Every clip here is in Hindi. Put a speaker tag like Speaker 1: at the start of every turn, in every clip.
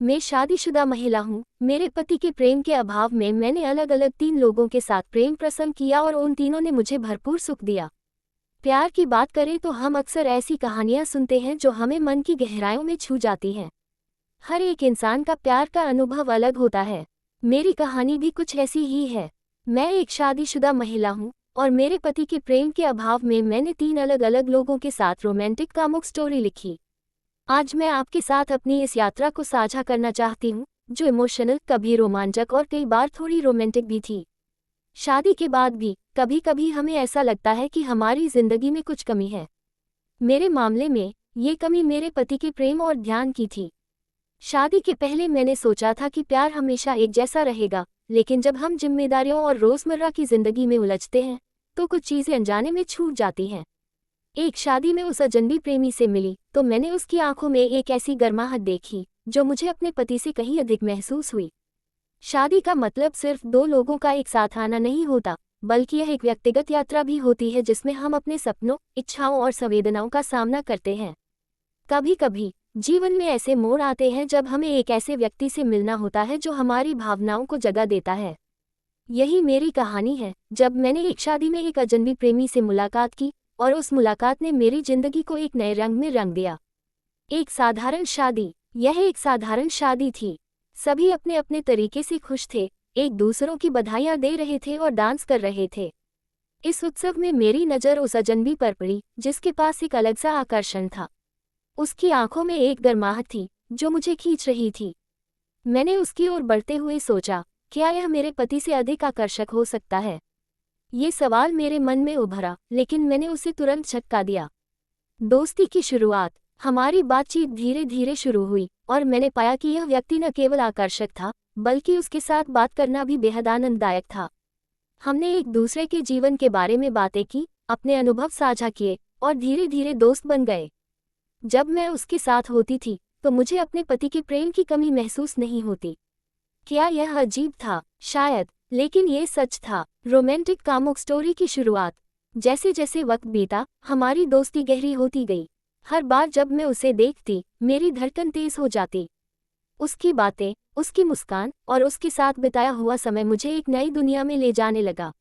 Speaker 1: मैं शादीशुदा महिला हूँ। मेरे पति के प्रेम के अभाव में मैंने अलग अलग 3 लोगों के साथ प्रेम प्रसंग किया और उन तीनों ने मुझे भरपूर सुख दिया। प्यार की बात करें तो हम अक्सर ऐसी कहानियां सुनते हैं जो हमें मन की गहराइयों में छू जाती हैं। हर एक इंसान का प्यार का अनुभव अलग होता है। मेरी कहानी भी कुछ ऐसी ही है। मैं एक शादीशुदा महिला हूँ और मेरे पति के प्रेम के अभाव में मैंने 3 अलग अलग लोगों के साथ रोमांटिक कामुक स्टोरी लिखी। आज मैं आपके साथ अपनी इस यात्रा को साझा करना चाहती हूँ, जो इमोशनल, कभी रोमांचक और कई बार थोड़ी रोमांटिक भी थी। शादी के बाद भी कभी कभी हमें ऐसा लगता है कि हमारी जिंदगी में कुछ कमी है। मेरे मामले में ये कमी मेरे पति के प्रेम और ध्यान की थी। शादी के पहले मैंने सोचा था कि प्यार हमेशा एक जैसा रहेगा, लेकिन जब हम जिम्मेदारियों और रोजमर्रा की जिंदगी में उलझते हैं तो कुछ चीजें अनजाने में छूट जाती हैं। एक शादी में उस अजनबी प्रेमी से मिली तो मैंने उसकी आंखों में एक ऐसी गर्माहट देखी जो मुझे अपने पति से कहीं अधिक महसूस हुई। शादी का मतलब सिर्फ 2 लोगों का एक साथ आना नहीं होता, बल्कि यह एक व्यक्तिगत यात्रा भी होती है जिसमें हम अपने सपनों, इच्छाओं और संवेदनाओं का सामना करते हैं। कभी कभी जीवन में ऐसे मोड़ आते हैं जब हमें एक ऐसे व्यक्ति से मिलना होता है जो हमारी भावनाओं को जगह देता है। यही मेरी कहानी है। जब मैंने एक शादी में एक अजनबी प्रेमी से मुलाकात की और उस मुलाकात ने मेरी जिंदगी को एक नए रंग में रंग दिया। एक साधारण शादी। यह एक साधारण शादी थी। सभी अपने अपने तरीके से खुश थे, एक दूसरों की बधाइयां दे रहे थे और डांस कर रहे थे। इस उत्सव में मेरी नज़र उस अजनबी पर पड़ी जिसके पास एक अलग सा आकर्षण था। उसकी आंखों में एक गर्माहट थी जो मुझे खींच रही थी। मैंने उसकी ओर बढ़ते हुए सोचा, क्या यह मेरे पति से अधिक आकर्षक हो सकता है? ये सवाल मेरे मन में उभरा, लेकिन मैंने उसे तुरंत झटका दिया। दोस्ती की शुरुआत। हमारी बातचीत धीरे धीरे शुरू हुई और मैंने पाया कि यह व्यक्ति न केवल आकर्षक था, बल्कि उसके साथ बात करना भी बेहद आनंददायक था। हमने एक दूसरे के जीवन के बारे में बातें की, अपने अनुभव साझा किए और धीरे धीरे दोस्त बन गए। जब मैं उसके साथ होती थी तो मुझे अपने पति के प्रेम की कमी महसूस नहीं होती। क्या यह अजीब था? शायद, लेकिन ये सच था। रोमांटिक कामुक स्टोरी की शुरुआत। जैसे जैसे वक्त बीता, हमारी दोस्ती गहरी होती गई। हर बार जब मैं उसे देखती, मेरी धड़कन तेज हो जाती। उसकी बातें, उसकी मुस्कान और उसके साथ बिताया हुआ समय मुझे एक नई दुनिया में ले जाने लगा।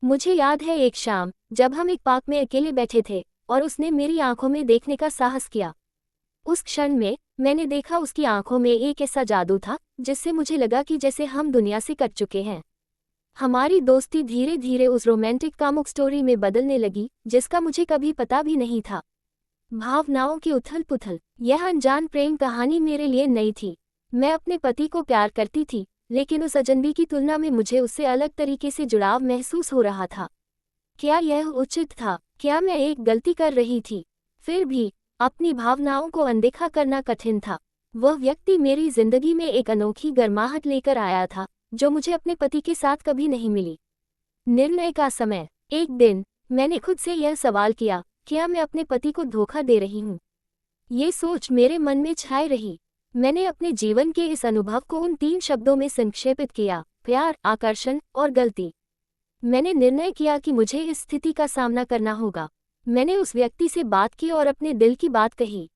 Speaker 1: मुझे याद है एक शाम जब हम एक पार्क में अकेले बैठे थे और उसने मेरी आंखों में देखने का साहस किया। उस क्षण में मैंने देखा उसकी आंखों में एक ऐसा जादू था जिससे मुझे लगा कि जैसे हम दुनिया से कट चुके हैं। हमारी दोस्ती धीरे धीरे उस रोमांटिक कामुक स्टोरी में बदलने लगी जिसका मुझे कभी पता भी नहीं था। भावनाओं की उथल पुथल। यह अनजान प्रेम कहानी मेरे लिए नई थी। मैं अपने पति को प्यार करती थी, लेकिन उस अजनबी की तुलना में मुझे उससे अलग तरीके से जुड़ाव महसूस हो रहा था। क्या यह उचित था? क्या मैं एक गलती कर रही थी? फिर भी अपनी भावनाओं को अनदेखा करना कठिन था। वह व्यक्ति मेरी जिंदगी में एक अनोखी गर्माहट लेकर आया था जो मुझे अपने पति के साथ कभी नहीं मिली। निर्णय का समय। एक दिन मैंने खुद से यह सवाल किया, क्या मैं अपने पति को धोखा दे रही हूँ? ये सोच मेरे मन में छाई रही। मैंने अपने जीवन के इस अनुभव को उन 3 शब्दों में संक्षेपित किया: प्यार, आकर्षण और गलती। मैंने निर्णय किया कि मुझे इस स्थिति का सामना करना होगा। मैंने उस व्यक्ति से बात की और अपने दिल की बात कही।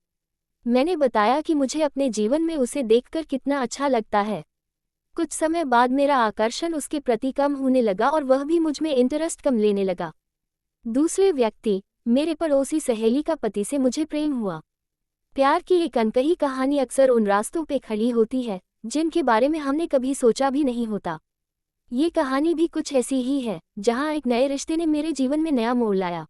Speaker 1: मैंने बताया कि मुझे अपने जीवन में उसे देखकर कितना अच्छा लगता है। कुछ समय बाद मेरा आकर्षण उसके प्रति कम होने लगा और वह भी मुझ में इंटरेस्ट कम लेने लगा। दूसरे व्यक्ति, मेरे पड़ोसी सहेली का पति से मुझे प्रेम हुआ। प्यार की एक अनकही कहानी अक्सर उन रास्तों पे खड़ी होती है जिनके बारे में हमने कभी सोचा भी नहीं होता। ये कहानी भी कुछ ऐसी ही है, जहाँ एक नए रिश्ते ने मेरे जीवन में नया मोड़ लाया।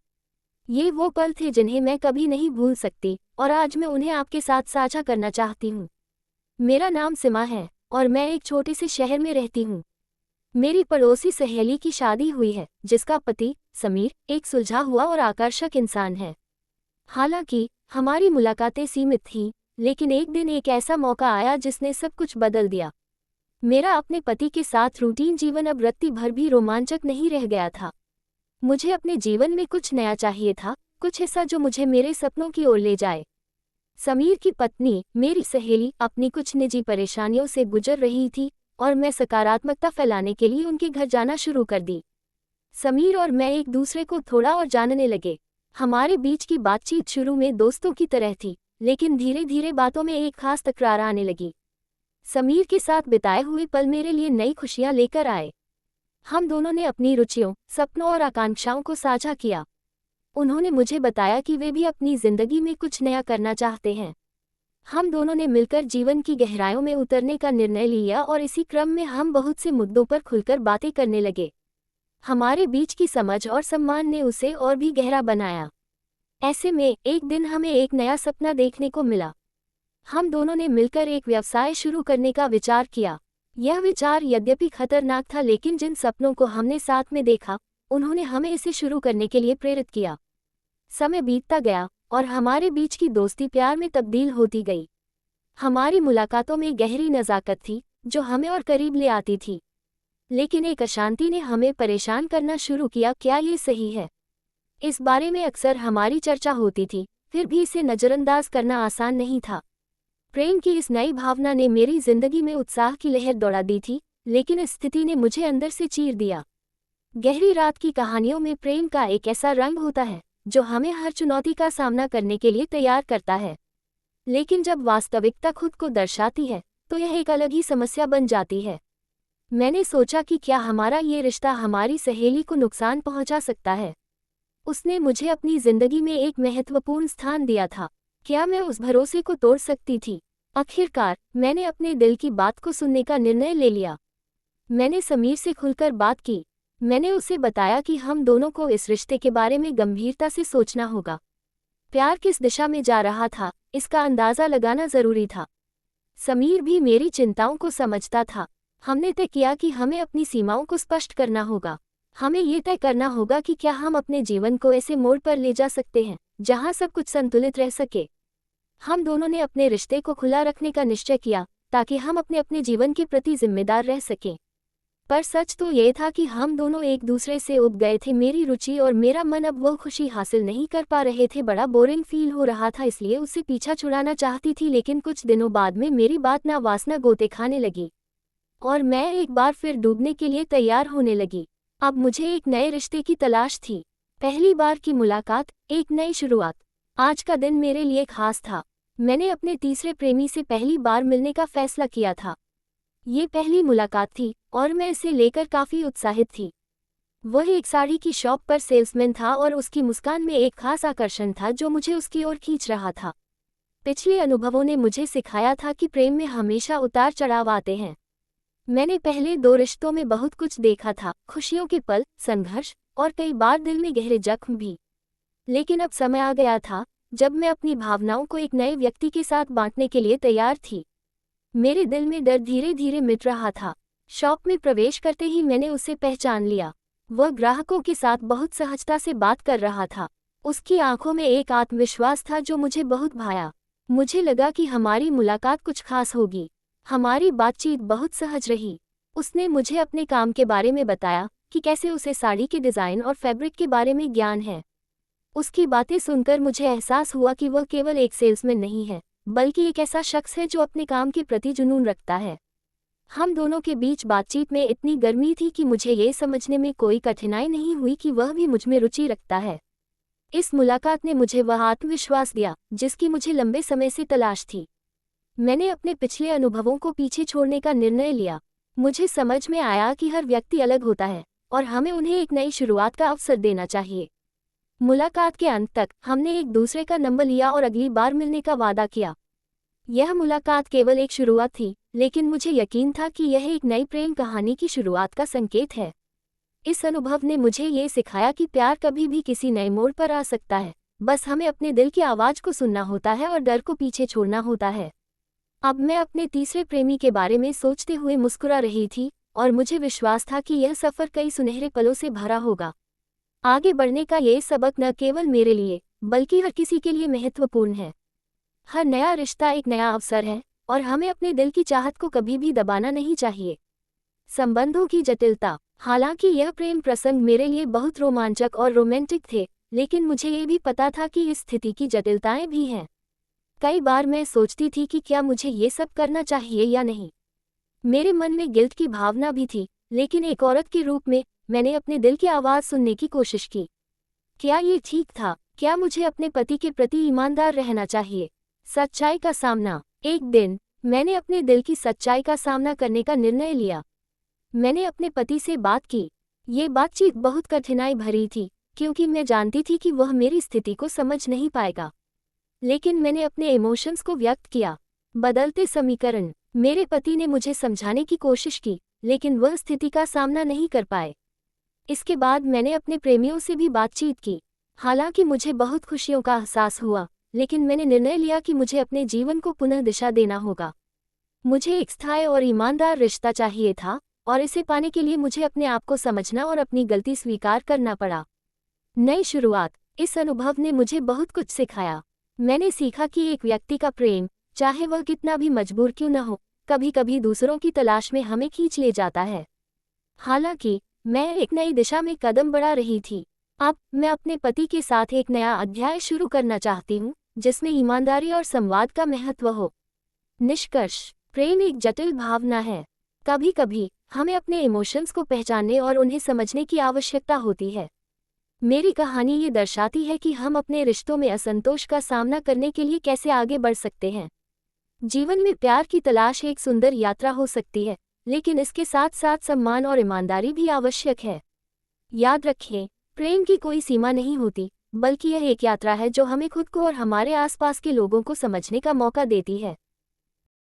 Speaker 1: ये वो पल थे जिन्हें मैं कभी नहीं भूल सकती और आज मैं उन्हें आपके साथ साझा करना चाहती हूँ। मेरा नाम सिमा है और मैं एक छोटे से शहर में रहती हूँ। मेरी पड़ोसी सहेली की शादी हुई है, जिसका पति समीर एक सुलझा हुआ और आकर्षक इंसान है। हालांकि हमारी मुलाकातें सीमित थीं, लेकिन एक दिन एक ऐसा मौका आया जिसने सब कुछ बदल दिया। मेरा अपने पति के साथ रूटीन जीवन अब रत्ती भर भी रोमांचक नहीं रह गया था। मुझे अपने जीवन में कुछ नया चाहिए था, कुछ ऐसा जो मुझे मेरे सपनों की ओर ले जाए। समीर की पत्नी, मेरी सहेली, अपनी कुछ निजी परेशानियों से गुजर रही थी और मैं सकारात्मकता फैलाने के लिए उनके घर जाना शुरू कर दी। समीर और मैं एक दूसरे को थोड़ा और जानने लगे। हमारे बीच की बातचीत शुरू में दोस्तों की तरह थी, लेकिन धीरे धीरे बातों में एक खास तकरार आने लगी। समीर के साथ बिताए हुए पल मेरे लिए नई खुशियां लेकर आए। हम दोनों ने अपनी रुचियों, सपनों और आकांक्षाओं को साझा किया। उन्होंने मुझे बताया कि वे भी अपनी जिंदगी में कुछ नया करना चाहते हैं। हम दोनों ने मिलकर जीवन की गहराइयों में उतरने का निर्णय लिया और इसी क्रम में हम बहुत से मुद्दों पर खुलकर बातें करने लगे। हमारे बीच की समझ और सम्मान ने उसे और भी गहरा बनाया। ऐसे में एक दिन हमें एक नया सपना देखने को मिला। हम दोनों ने मिलकर एक व्यवसाय शुरू करने का विचार किया। यह विचार यद्यपि खतरनाक था, लेकिन जिन सपनों को हमने साथ में देखा, उन्होंने हमें इसे शुरू करने के लिए प्रेरित किया। समय बीतता गया और हमारे बीच की दोस्ती प्यार में तब्दील होती गई। हमारी मुलाकातों में गहरी नज़ाकत थी जो हमें और करीब ले आती थी। लेकिन एक अशांति ने हमें परेशान करना शुरू किया। क्या ये सही है? इस बारे में अक्सर हमारी चर्चा होती थी, फिर भी इसे नज़रअंदाज करना आसान नहीं था। प्रेम की इस नई भावना ने मेरी जिंदगी में उत्साह की लहर दौड़ा दी थी, लेकिन इस स्थिति ने मुझे अंदर से चीर दिया। गहरी रात की कहानियों में प्रेम का एक ऐसा रंग होता है जो हमें हर चुनौती का सामना करने के लिए तैयार करता है। लेकिन जब वास्तविकता खुद को दर्शाती है तो यह एक अलग ही समस्या बन जाती है। मैंने सोचा कि क्या हमारा ये रिश्ता हमारी सहेली को नुकसान पहुंचा सकता है। उसने मुझे अपनी जिंदगी में एक महत्वपूर्ण स्थान दिया था। क्या मैं उस भरोसे को तोड़ सकती थी? आखिरकार मैंने अपने दिल की बात को सुनने का निर्णय ले लिया। मैंने समीर से खुलकर बात की। मैंने उसे बताया कि हम दोनों को इस रिश्ते के बारे में गंभीरता से सोचना होगा। प्यार किस दिशा में जा रहा था, इसका अंदाज़ा लगाना ज़रूरी था। समीर भी मेरी चिंताओं को समझता था। हमने तय किया कि हमें अपनी सीमाओं को स्पष्ट करना होगा। हमें ये तय करना होगा कि क्या हम अपने जीवन को ऐसे मोड़ पर ले जा सकते हैं जहां सब कुछ संतुलित रह सके। हम दोनों ने अपने रिश्ते को खुला रखने का निश्चय किया ताकि हम अपने अपने जीवन के प्रति जिम्मेदार रह सकें। पर सच तो ये था कि हम दोनों एक दूसरे से उब गए थे। मेरी रुचि और मेरा मन अब वो खुशी हासिल नहीं कर पा रहे थे। बड़ा बोरिंग फील हो रहा था, इसलिए उससे पीछा छुड़ाना चाहती थी। लेकिन कुछ दिनों बाद में मेरी बात ना वासना गोते खाने लगी और मैं एक बार फिर डूबने के लिए तैयार होने लगी। अब मुझे एक नए रिश्ते की तलाश थी। पहली बार की मुलाकात, एक नई शुरुआत। आज का दिन मेरे लिए खास था। मैंने अपने तीसरे प्रेमी से पहली बार मिलने का फैसला किया था। ये पहली मुलाकात थी और मैं इसे लेकर काफ़ी उत्साहित थी। वह एक साड़ी की शॉप पर सेल्समैन था और उसकी मुस्कान में एक खास आकर्षण था जो मुझे उसकी ओर खींच रहा था। पिछले अनुभवों ने मुझे सिखाया था कि प्रेम में हमेशा उतार चढ़ाव आते हैं। मैंने पहले 2 रिश्तों में बहुत कुछ देखा था, खुशियों के पल, संघर्ष और कई बार दिल में गहरे जख्म भी। लेकिन अब समय आ गया था जब मैं अपनी भावनाओं को एक नए व्यक्ति के साथ बांटने के लिए तैयार थी। मेरे दिल में डर धीरे धीरे मिट रहा था। शॉप में प्रवेश करते ही मैंने उसे पहचान लिया। वह ग्राहकों के साथ बहुत सहजता से बात कर रहा था। उसकी आंखों में एक आत्मविश्वास था जो मुझे बहुत भाया। मुझे लगा कि हमारी मुलाकात कुछ खास होगी। हमारी बातचीत बहुत सहज रही। उसने मुझे अपने काम के बारे में बताया कि कैसे उसे साड़ी के डिज़ाइन और फैब्रिक के बारे में ज्ञान है। उसकी बातें सुनकर मुझे एहसास हुआ कि वह केवल एक सेल्समैन नहीं है, बल्कि एक ऐसा शख्स है जो अपने काम के प्रति जुनून रखता है। हम दोनों के बीच बातचीत में इतनी गर्मी थी कि मुझे ये समझने में कोई कठिनाई नहीं हुई कि वह भी मुझ में रुचि रखता है। इस मुलाकात ने मुझे वह आत्मविश्वास दिया जिसकी मुझे लंबे समय से तलाश थी। मैंने अपने पिछले अनुभवों को पीछे छोड़ने का निर्णय लिया। मुझे समझ में आया कि हर व्यक्ति अलग होता है और हमें उन्हें एक नई शुरुआत का अवसर देना चाहिए। मुलाकात के अंत तक हमने एक दूसरे का नंबर लिया और अगली बार मिलने का वादा किया। यह मुलाकात केवल एक शुरुआत थी, लेकिन मुझे यकीन था कि यह एक नई प्रेम कहानी की शुरुआत का संकेत है। इस अनुभव ने मुझे ये सिखाया कि प्यार कभी भी किसी नए मोड़ पर आ सकता है। बस हमें अपने दिल की आवाज़ को सुनना होता है और डर को पीछे छोड़ना होता है। अब मैं अपने तीसरे प्रेमी के बारे में सोचते हुए मुस्कुरा रही थी और मुझे विश्वास था कि यह सफ़र कई सुनहरे पलों से भरा होगा। आगे बढ़ने का ये सबक न केवल मेरे लिए बल्कि हर किसी के लिए महत्वपूर्ण है। हर नया रिश्ता एक नया अवसर है और हमें अपने दिल की चाहत को कभी भी दबाना नहीं चाहिए। संबंधों की जटिलता। हालांकि यह प्रेम प्रसंग मेरे लिए बहुत रोमांचक और रोमांटिक थे, लेकिन मुझे ये भी पता था कि इस स्थिति की जटिलताएं भी हैं। कई बार मैं सोचती थी कि क्या मुझे ये सब करना चाहिए या नहीं। मेरे मन में गिल्ट की भावना भी थी, लेकिन एक औरत के रूप में मैंने अपने दिल की आवाज़ सुनने की कोशिश की। क्या ये ठीक था? क्या मुझे अपने पति के प्रति ईमानदार रहना चाहिए? सच्चाई का सामना। एक दिन मैंने अपने दिल की सच्चाई का सामना करने का निर्णय लिया। मैंने अपने पति से बात की। ये बातचीत बहुत कठिनाई भरी थी, क्योंकि मैं जानती थी कि वह मेरी स्थिति को समझ नहीं पाएगा। लेकिन मैंने अपने इमोशंस को व्यक्त किया। बदलते समीकरण। मेरे पति ने मुझे समझाने की कोशिश की, लेकिन वह स्थिति का सामना नहीं कर पाए। इसके बाद मैंने अपने प्रेमियों से भी बातचीत की। हालांकि मुझे बहुत खुशियों का एहसास हुआ, लेकिन मैंने निर्णय लिया कि मुझे अपने जीवन को पुनः दिशा देना होगा। मुझे एक स्थायी और ईमानदार रिश्ता चाहिए था, और इसे पाने के लिए मुझे अपने आप को समझना और अपनी गलती स्वीकार करना पड़ा। नई शुरुआत। इस अनुभव ने मुझे बहुत कुछ सिखाया। मैंने सीखा कि एक व्यक्ति का प्रेम, चाहे वह कितना भी मजबूर क्यों न हो, कभी कभी दूसरों की तलाश में हमें खींच ले जाता है। हालांकि मैं एक नई दिशा में कदम बढ़ा रही थी। अब मैं अपने पति के साथ एक नया अध्याय शुरू करना चाहती हूँ, जिसमें ईमानदारी और संवाद का महत्व हो। निष्कर्ष। प्रेम एक जटिल भावना है। कभी कभी हमें अपने इमोशंस को पहचानने और उन्हें समझने की आवश्यकता होती है। मेरी कहानी ये दर्शाती है कि हम अपने रिश्तों में असंतोष का सामना करने के लिए कैसे आगे बढ़ सकते हैं। जीवन में प्यार की तलाश एक सुंदर यात्रा हो सकती है, लेकिन इसके साथ साथ सम्मान और ईमानदारी भी आवश्यक है। याद रखें, प्रेम की कोई सीमा नहीं होती, बल्कि यह एक यात्रा है जो हमें खुद को और हमारे आसपास के लोगों को समझने का मौका देती है।